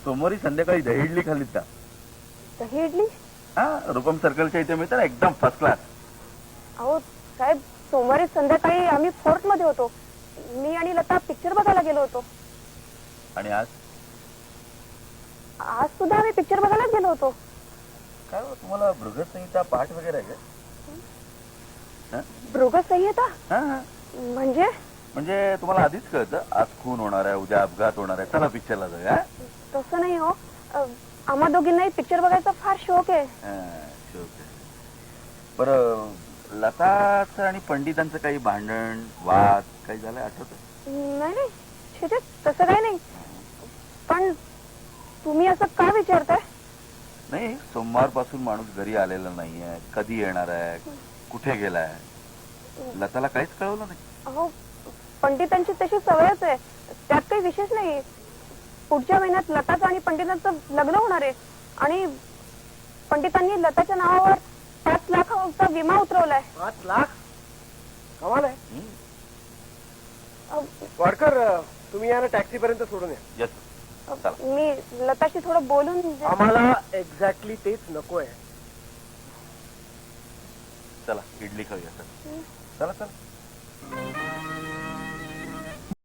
सोमवारी संध्याकाळी दही इडली खाल्लीत का? दही इडली? हा, रूपम सर्कलच्या इथे मिळतं ना, एकदम फर्स्ट क्लास. अहो साहेब, सोमवारी संध्याकाळी आम्ही फोर्ट मध्ये होतो. मी आणि लता पिक्चर बघायला गेलो होतो. आणि आज आज सुद्धा आम्ही पिक्चर बघायलाच गेलो होतो. काय हो, तुम्हाला बृहत्संहिता पाठ वगैरे आहे का? बृहत्संहिता हा हा. म्हणजे तुम्हाला आधीच कळतं आज खून होणार आहे, उद्या अपघात होणार आहे, चला पिक्चरला जाऊया. तसं नाही हो, आम्हा दोघींनाही पिक्चर बघायचा फार शौक आहे. शौक आहे. बरं, लताचं आणि पंडितांचं काही भांडण वाद काही झालंय आठवत? नाही नाही, शिते, तसं काही नाही. पण तुम्ही असं का विचारताय? नाही, सोमवारपासून माणूस घरी आलेला नाहीये, कधी येणार आहे, कुठे गेलाय, लताला काहीच कळवलं नाही. अहो, पंडितांची तशी सवयच आहे, त्यात काही विशेष नाही. पुढच्या महिन्यात लताचं आणि पंडितांचं लग्न होणार आहे आणि पंडितांनी लताच्या नावावर 5 लाखाचा विमा उतरवलाय. 5 लाख? कमाल आहे. वाडकर, तुम्ही यांना टॅक्सी पर्यंत सोडून या. येस, चला. मी लताशी थोडं बोलून. आम्हाला एक्झॅक्टली तेच नको आहे. चला इडली खाऊया. चला चला.